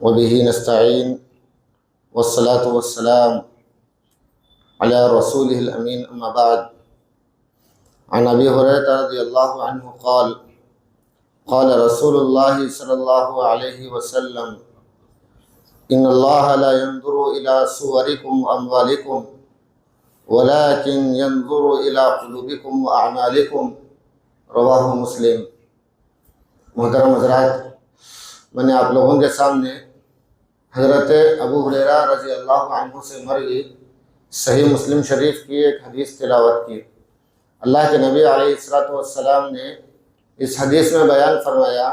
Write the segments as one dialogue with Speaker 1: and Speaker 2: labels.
Speaker 1: وبه نستعين والصلاة والسلام على رسوله الأمين أما بعد عن أبي هريرة رضي الله عنه قال قال رسول الله صلى الله عليه وسلم إن الله لا ينظر إلى صوركم وأموالكم ولكن ينظر إلى قلوبكم وأعمالكم رواہ مسلم۔ محترم حضرات، میں نے آپ لوگوں کے سامنے حضرت ابو ہریرہ رضی اللہ عنہ سے مروی صحیح مسلم شریف کی ایک حدیث تلاوت کی۔ اللہ کے نبی علیہ السلام نے اس حدیث میں بیان فرمایا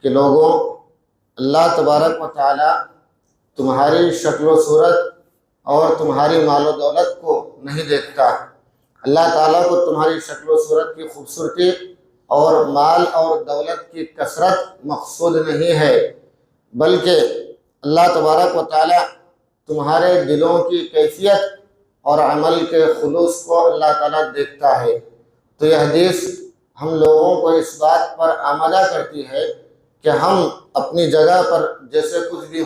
Speaker 1: کہ لوگوں، اللہ تبارک و تعالی تمہاری شکل و صورت اور تمہاری مال و دولت کو نہیں دیکھتا۔ اللہ تعالیٰ کو تمہاری شکل و صورت کی خوبصورتی اور مال اور دولت کی کثرت مقصود نہیں ہے، بلکہ اللہ تبارک و تعالیٰ تمہارے دلوں کی کیفیت اور عمل کے خلوص کو اللہ تعالیٰ دیکھتا ہے۔ تو یہ حدیث ہم لوگوں کو اس بات پر آمادہ کرتی ہے کہ ہم اپنی جگہ پر جیسے کچھ بھی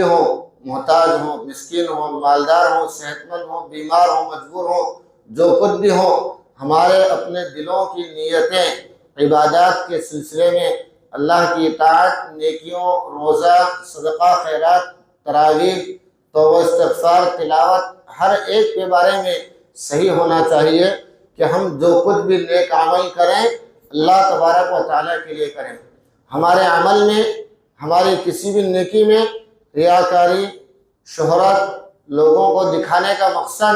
Speaker 1: ہوں، محتاج ہوں، مسکین ہوں، مالدار ہوں، صحت مند ہوں، بیمار ہوں، مجبور ہوں، جو کچھ بھی ہوں، ہمارے اپنے دلوں کی نیتیں عبادات کے سلسلے میں اللہ کی اطاعت، نیکیوں، روزہ، صدقہ، خیرات، تراویح، توبہ استغفار، تلاوت، ہر ایک کے بارے میں صحیح ہونا چاہیے کہ ہم جو کچھ بھی نیک عمل کریں اللہ تبارک و تعالیٰ کے لیے کریں۔ ہمارے عمل میں، ہماری کسی بھی نیکی میں ریاکاری، شہرت، لوگوں کو دکھانے کا مقصد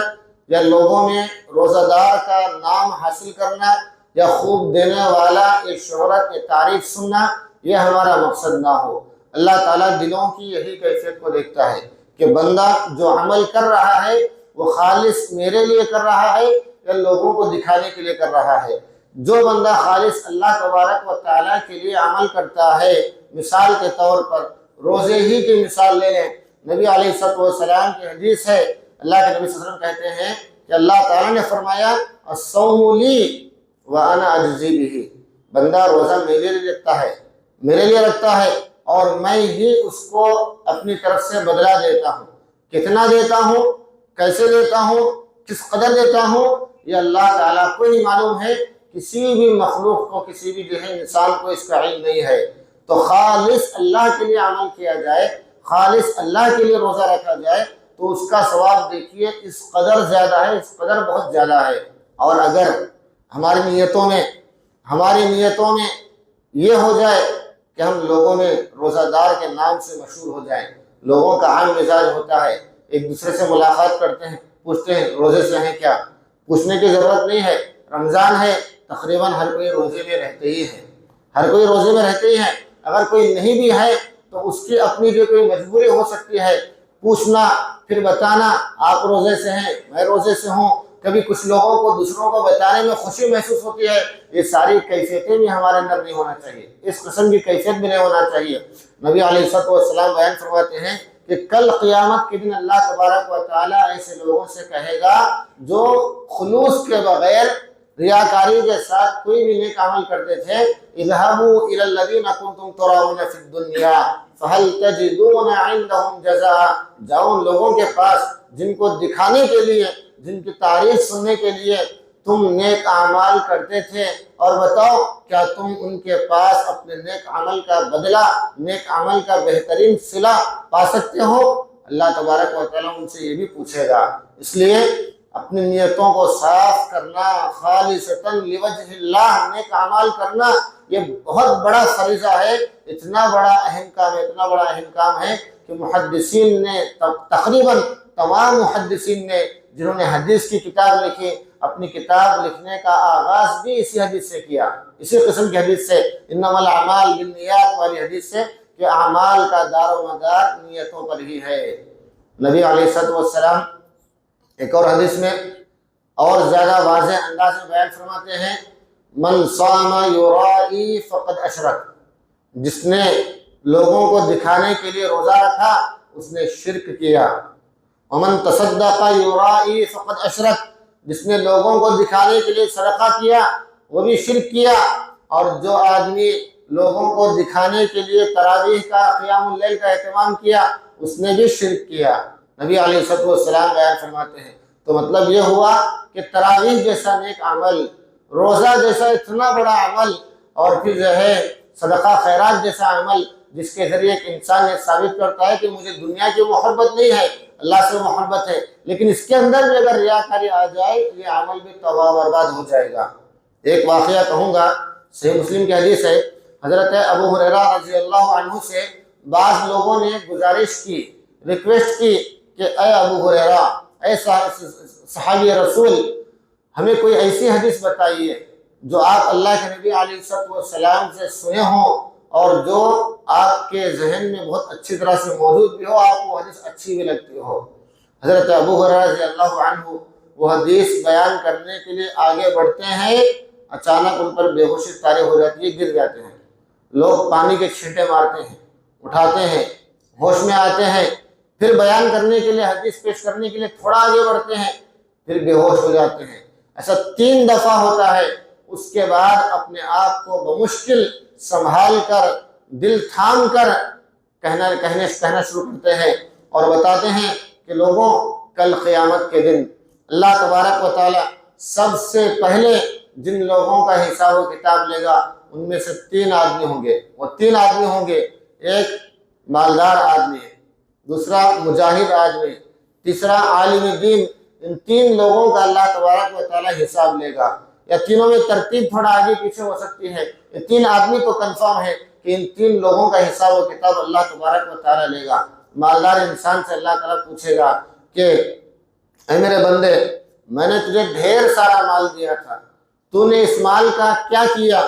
Speaker 1: یا لوگوں میں روزہ دار کا نام حاصل کرنا یا خوب دینے والا ایک شہرت، ایک تعریف سننا، یہ ہمارا مقصد نہ ہو۔ اللہ تعالیٰ دلوں کی یہی کیفیت کو دیکھتا ہے کہ بندہ جو عمل کر رہا ہے وہ خالص میرے لیے کر رہا ہے یا لوگوں کو دکھانے کے لیے کر رہا ہے۔ جو بندہ خالص اللہ تبارک و تعالیٰ کے لیے عمل کرتا ہے، مثال کے طور پر روزے ہی کی مثال لے لیں۔ نبی علیہ السلام کی حدیث ہے، اللہ کے نبی صلی اللہ علیہ وسلم کہتے ہیں کہ اللہ تعالیٰ نے فرمایا الصوم لی وانا اجزی بہ، بندہ روزہ میرے لیے رکھتا ہے اور میں ہی اس کو اپنی طرف سے بدلہ دیتا ہوں۔ کتنا دیتا ہوں، کیسے دیتا ہوں، کس قدر دیتا ہوں، یہ اللہ تعالیٰ کو ہی معلوم ہے۔ کسی بھی مخلوق کو، کسی بھی ذہین انسان کو اس کا علم نہیں ہے۔ تو خالص اللہ کے لیے عمل کیا جائے، خالص اللہ کے لیے روزہ رکھا جائے تو اس کا ثواب دیکھیے اس قدر زیادہ ہے، اس قدر بہت زیادہ ہے۔ اور اگر ہماری نیتوں میں یہ ہو جائے کہ ہم لوگوں میں روزہ دار کے نام سے مشہور ہو جائیں، لوگوں کا عام مزاج ہوتا ہے، ایک دوسرے سے ملاقات کرتے ہیں، پوچھتے ہیں روزے سے ہیں کیا؟ پوچھنے کی ضرورت نہیں ہے، رمضان ہے، تقریباً ہر کوئی روزے میں رہتے ہی ہے، اگر کوئی نہیں بھی ہے تو اس کی اپنی جو کوئی مجبوری ہو سکتی ہے، پوچھنا، پھر بتانا آپ روزے سے ہیں، میں روزے سے ہوں، کبھی کچھ لوگوں کو دوسروں کو بتانے میں خوشی محسوس ہوتی ہے۔ یہ ساری کیفیتیں بھی ہمارے اندر نہیں ہونا چاہیے، اس قسم کی کیفیت بھی نہیں ہونا چاہیے۔ نبی علیہ السلام بیان فرماتے ہیں کہ کل قیامت کے دن اللہ تبارک و تعالیٰ ایسے لوگوں سے کہے گا جو خلوص کے بغیر، ریاکاری کے ساتھ کوئی بھی نیک عمل کرتے تھے، اذهبوا الى الذين كنتم تراؤون في الدنيا فهل تجدون عندهم جزاء، جاؤ ان لوگوں کے پاس جن کو دکھانے کے لیے، جن کی تعریف سننے کے لیے تم نیک اعمال کرتے تھے، اور بتاؤ کیا تم ان کے پاس اپنے نیک عمل کا بدلہ، نیک عمل کا بہترین صلہ پا سکتے ہو؟ اللہ تبارک و تعالیٰ ان سے یہ بھی پوچھے گا۔ اس لیے اپنی نیتوں کو صاف کرنا، خالصتاً لوجہ اللہ نیک اعمال کرنا، یہ بہت بڑا فریضہ ہے، اتنا بڑا اہم کام ہے کہ محدثین نے، تقریباً تمام محدثین نے جنہوں نے حدیث کی کتاب لکھی، اپنی کتاب لکھنے کا آغاز بھی اسی حدیث سے کیا، اسی قسم کی حدیث سے، انما الاعمال بالنیات والی حدیث سے، کہ اعمال کا دار و مدار نیتوں پر ہی ہے۔ نبی علیہ السلام ایک اور حدیث میں اور زیادہ واضح انداز میں بیان فرماتے ہیں، من صام یرائی فقد اشرک، جس نے لوگوں کو دکھانے کے لیے روزہ رکھا اس نے شرک کیا۔ ومن تصدق یرائی فقد اشرک، جس نے لوگوں کو دکھانے کے لیے صدقہ کیا وہ بھی شرک کیا۔ اور جو آدمی لوگوں کو دکھانے کے لیے تراویح کا قیام اللیل کا اہتمام کیا، اس نے بھی شرک کیا۔ نبی علیہ السلام بیان فرماتے ہیں تو مطلب یہ ہوا کہ تراویح جیسا نیک عمل، روزہ جیسا اتنا بڑا عمل، اور پھر جو ہے صدقہ خیرات جیسا عمل جس کے ذریعے ایک انسان یہ ثابت کرتا ہے کہ مجھے دنیا کی محبت نہیں ہے، اللہ سے محبت ہے، لیکن اس کے اندر بھی اگر ریاکاری آ جائے یہ عمل بھی تباہ و برباد ہو جائے گا۔ ایک واقعہ کہوں گا، صحیح مسلم کی حدیث ہے، حضرت ابو ہریرہ رضی اللہ عنہ سے بعض لوگوں نے گزارش کی، ریکویسٹ کی کہ اے ابو ہریرہ، اے صحابی رسول، ہمیں کوئی ایسی حدیث بتائیے جو آپ اللہ کے نبی علیہ السلام سے سنے ہوں اور جو آپ کے ذہن میں بہت اچھی طرح سے موجود بھی ہو، آپ کو حدیث اچھی بھی لگتی ہو۔ حضرت ابو ہریرہ رضی اللہ عنہ وہ حدیث بیان کرنے کے لیے آگے بڑھتے ہیں، اچانک ان پر بے ہوشی طاری ہو جاتی ہے، گر جاتے ہیں۔ لوگ پانی کے چھینٹے مارتے ہیں، اٹھاتے ہیں، ہوش میں آتے ہیں، پھر بیان کرنے کے لیے، حدیث پیش کرنے کے لیے تھوڑا آگے بڑھتے ہیں، پھر بے ہوش ہو جاتے ہیں۔ ایسا 3 دفعہ ہوتا ہے۔ اس کے بعد اپنے آپ کو بمشکل سنبھال کر، دل تھام کر کہنا شروع کرتے ہیں اور بتاتے ہیں کہ لوگوں، کل قیامت کے دن اللہ تبارک و تعالی سب سے پہلے جن لوگوں کا حساب و کتاب لے گا ان میں سے 3 آدمی ہوں گے۔ وہ 3 آدمی ہوں گے، ایک مالدار آدمی، دوسرا مجاہد آدمی، تیسرا عالم دین۔ ان 3 لوگوں کا اللہ تبارک و تعالی حساب لے گا، یا تینوں میں ترتیب تھوڑا آگے پیچھے ہو سکتی ہے۔ یہ 3 آدمی تو کنفرم ہے کہ ان 3 لوگوں کا حساب و کتاب اللہ تبارک و تعالی لے گا۔ مالدار انسان سے اللہ تعالیٰ پوچھے گا کہ اے میرے بندے، میں نے تجھے ڈھیر سارا مال دیا تھا، تو نے اس مال کا کیا کیا؟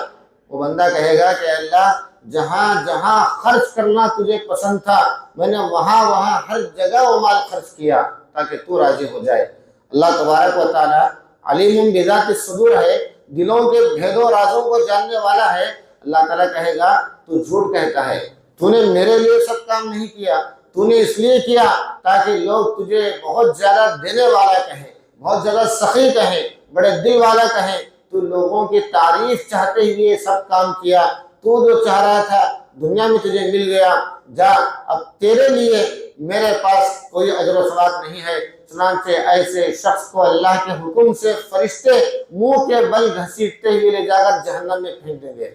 Speaker 1: وہ بندہ کہے گا کہ اللہ، جہاں جہاں خرچ کرنا تجھے پسند تھا میں نے وہاں وہاں ہر جگہ وہ مال خرچ کیا تاکہ تو راضی ہو جائے۔ اللہ تبارک و تعالی علیم بذات الصدور ہے، دلوں کے بھید و رازوں کو جاننے والا ہے۔ اللہ تعالیٰ کہے گا تو جھوٹ کہتا ہے، تو نے میرے لیے سب کام نہیں کیا، تو نے اس لیے کیا تاکہ لوگ تجھے بہت زیادہ دینے والا کہیں، بہت زیادہ سخی کہیں، بڑے دل والا کہیں۔ تو لوگوں کی تعریف چاہتے ہوئے سب کام کیا، تو جو چاہ رہا تھا دنیا میں تجھے مل گیا، جا اب تیرے لیے میرے پاس کوئی اجر و ثواب نہیں ہے۔ چنانچہ ایسے شخص کو اللہ کے حکم سے فرشتے منہ کے بل گھسیٹتے ہوئے لے جا کر جہنم میں پھینک دیں گے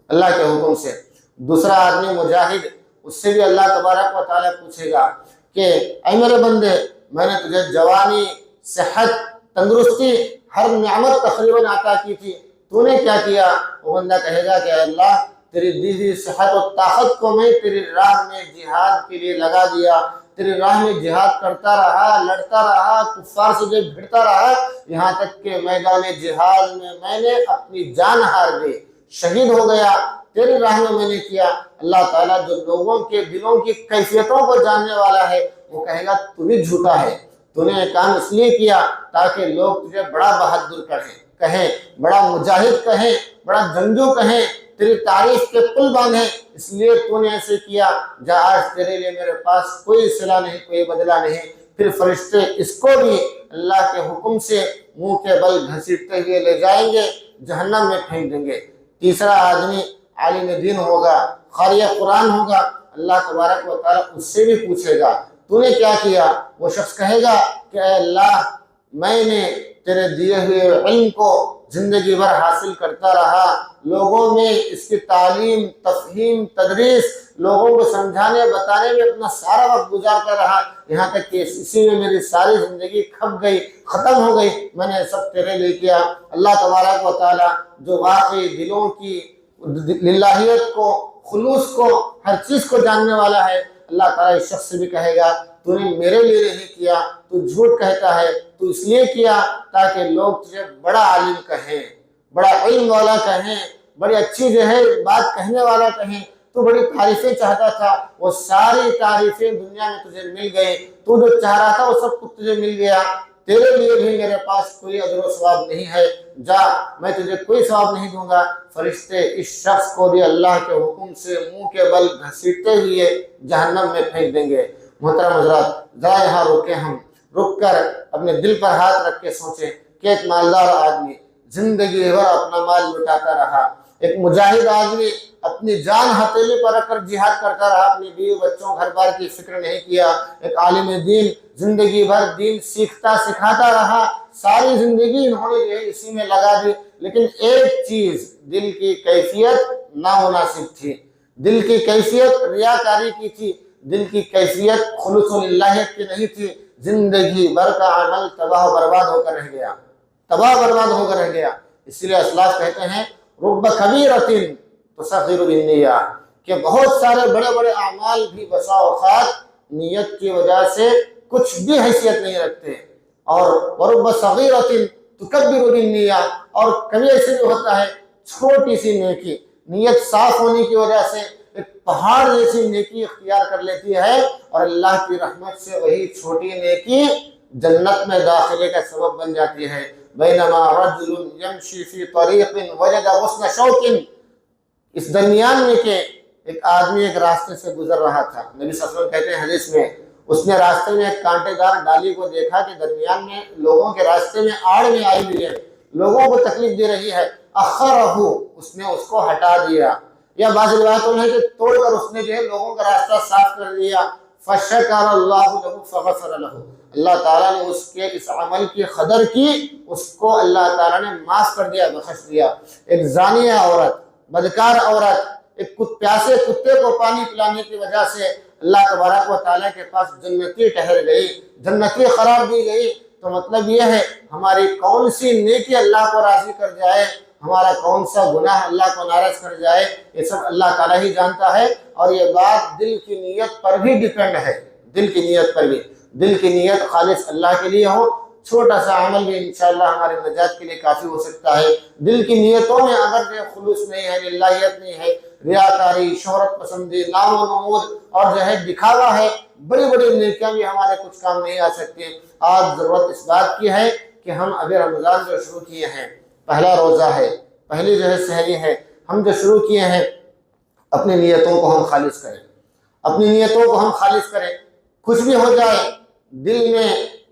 Speaker 1: اللہ کے حکم سے۔ دوسرا آدمی مجاہد، اس سے بھی اللہ تبارک و تعالیٰ پوچھے گا کہ اے میرے بندے، میں نے تجھے جوانی، صحت، تندرستی، ہر نعمت تقریباً عطا کی تھی، تو نے کیا کیا؟ وہ بندہ کہے گا کہ اللہ، تیری دی ہوئی صحت و طاقت کو میں تیری راہ میں جہاد کے لیے لگا دیا، تیری راہ میں جہاد کرتا رہا، لڑتا رہا، کفار سے جو بھڑتا رہا، یہاں تک کہ میدان جہاد میں میں نے اپنی جان ہار دی، شہید ہو گیا، تیری راہ میں نے کیا۔ اللہ تعالیٰ جو لوگوں کے دلوں کی کیفیتوں کو جاننے والا ہے وہ کہے گا تو بھی جھوٹا ہے، تو نے یہ کام اس لیے کیا تاکہ لوگ تجھے بڑا بہادر کہیں، بڑا مجاہد کہیں، بڑا جنگجو کہیں، تیری تعریف کے پل باندھیں، اس لیے تو نے ایسے کیا۔ جا، آج تیرے لیے میرے پاس کوئی صلہ نہیں، کوئی بدلہ نہیں۔ پھر فرشتے اس کو بھی اللہ کے حکم سے منہ کے بل گھسیٹتے ہوئے لے جائیں گے، جہنم میں پھینک دیں گے۔ تیسرا آدمی عالم دین ہوگا، قاری قرآن ہوگا، اللہ تبارک و تعالیٰ اس سے بھی پوچھے گا تو نے کیا کیا؟ وہ شخص کہے گا کہ اے اللہ، میں نے تیرے دیے ہوئے علم کو زندگی بھر حاصل کرتا رہا، لوگوں میں اس کی تعلیم، تفہیم، تدریس، لوگوں کو سمجھانے بتانے میں اپنا سارا وقت گزارتا رہا، یہاں تک کہ اسی میں میری ساری زندگی کھپ گئی، ختم ہو گئی، میں نے سب تیرے لیے کیا۔ اللہ تبارک و تعالیٰ جو واقعی دلوں کی للہیت کو، خلوص کو، ہر چیز کو جاننے والا ہے، اللہ تعالیٰ اس شخص سے بھی کہے گا تو نے میرے لیے نہیں کیا، تو جھوٹ کہتا ہے، تو اس لیے کیا تاکہ لوگ تجھے بڑا عالم کہیں، بڑا علم والا کہیں، بڑی اچھی جو ہے بات کہنے والا کہیں، تو بڑی تعریفیں چاہتا تھا، وہ ساری تعریفیں دنیا میں تجھے مل گئی، تو جو چاہ رہا تھا وہ سب کچھ تجھے مل گیا، تیرے لیے بھی میرے پاس کوئی اجر و ثواب نہیں ہے، جا، میں تجھے کوئی ثواب نہیں دوں گا۔ فرشتے اس شخص کو بھی اللہ کے حکم سے منہ کے بل گھسیٹتے ہوئے جہنم میں پھینک دیں گے۔ محترم حضرات، ذرا یہاں رکے، ہم رک کر اپنے دل پر ہاتھ رکھ کے سوچیں کہ ایک مالدار آدمی زندگی بھر اپنا مال لٹاتا رہا، ایک مجاہد آدمی اپنی جان ہتھیلی پر رکھ کر جہاد کرتا رہا، اپنی بیوی بچوں گھر بار کی فکر نہیں کیا۔ ایک عالم دین زندگی بھر دین سیکھتا سکھاتا رہا، ساری زندگی انہوں نے جو ہے اسی میں لگا دی، لیکن ایک چیز دل کی کیفیت نامناسب تھی، دل کی کیفیت ریاکاری کی تھی، دل کی کیفیت خلوص للہیت کی نہیں تھی۔ زندگی بھر کا عمل تباہ و برباد ہو کر رہ گیا، تباہ برباد ہو کر رہ گیا۔ اس لیے اسلاف کہتے ہیں رب کبیرۃ تصغر بالنیہ، کہ بہت سارے بڑے بڑے اعمال بھی بسا اوقات نیت کی وجہ سے کچھ بھی حیثیت نہیں رکھتے، اور ورب صغیرۃ تکبر بالنیہ، اور کبھی ایسے بھی ہوتا ہے چھوٹی سی نیکی نیت صاف ہونے کی وجہ سے ایک پہاڑ جیسی نیکی اختیار کر لیتی ہے، اور اللہ کی رحمت سے وہی چھوٹی نیکی جنت میں داخلے کا سبب بن جاتی ہے۔ بینما رجل یمشی فی طریق وجد غصن شوک، اس درمیان میں کہ ایک آدمی ایک راستے سے گزر رہا تھا، نبی صلی اللہ علیہ وسلم کہتے ہیں حدیث میں، اس نے راستے میں ایک کانٹے دار ڈالی کو دیکھا کہ درمیان میں لوگوں کے راستے میں آڑ میں آئی ہوئی ہے، لوگوں کو تکلیف دے رہی ہے، اخرہ، اس نے اس کو ہٹا دیا، یا بعض روایتوں میں ہے کہ توڑ کر اس نے جو ہے لوگوں کا راستہ صاف کر دیا۔ فشکر اللہ له فغفر له، اللہ تعالیٰ نے اس کے اس عمل کی قدر کی، اس کو اللہ تعالیٰ نے معاف کر دیا، بخش دیا۔ ایک زانیہ عورت، بدکار عورت، ایک پیاسے کتے کو پانی پلانے کی وجہ سے اللہ تبارک و تعالیٰ کے پاس جنتی ٹھہر گئی، جنتی قرار دی گئی، تو مطلب یہ ہے ہماری کون سی نیکی اللہ کو راضی کر جائے، ہمارا کون سا گناہ اللہ کو ناراض کر جائے، یہ سب اللہ تعالیٰ ہی جانتا ہے۔ اور یہ بات دل کی نیت پر بھی ڈیپینڈ ہے، دل کی نیت پر بھی، دل کی نیت خالص اللہ کے لیے ہو، چھوٹا سا عمل بھی انشاءاللہ ہمارے نجات کے لیے کافی ہو سکتا ہے۔ دل کی نیتوں میں اگر جو خلوص نہیں ہے، للہیت نہیں ہے، ریاکاری، شہرت پسندی، نام و نمود اور جو ہے دکھاوا ہے، بڑی بڑی نیکیاں بھی ہمارے کچھ کام نہیں آ سکتے۔ آج ضرورت اس بات کی ہے کہ ہم ابھی رمضان جو شروع کیے ہیں، پہلا روزہ ہے، پہلی جو ہے سحری ہے، ہم جو شروع کیے ہیں، اپنی نیتوں کو ہم خالص کریں، اپنی نیتوں کو ہم خالص کریں۔ کچھ بھی ہو جائے دل میں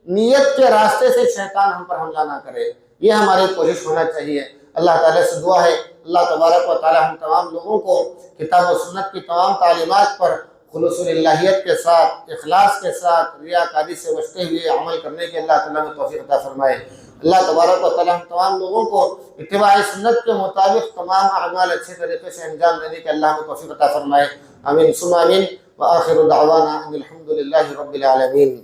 Speaker 1: نیت کے راستے سے شیطان ہم پر حملہ نہ کرے، یہ ہماری کوشش ہونا چاہیے۔ اللہ تعالیٰ سے دعا ہے اللہ تبارک و تعالیٰ ہم تمام لوگوں کو کتاب و سنت کی تمام تعلیمات پر خلوص للہیت کے ساتھ، اخلاص کے ساتھ، ریاکاری سے بچتے ہوئے عمل کرنے کے اللہ تعالیٰ میں توفیق عطا فرمائے۔ اللہ تبارک و تعالیٰ ہم تمام لوگوں کو اتباع سنت کے مطابق تمام اعمال اچھے طریقے سے انجام دینے کے اللہ میں توفیق عطا فرمائے۔ آمین ثم آمین، وآخر دعوانا ان الحمد للہ رب العالمین۔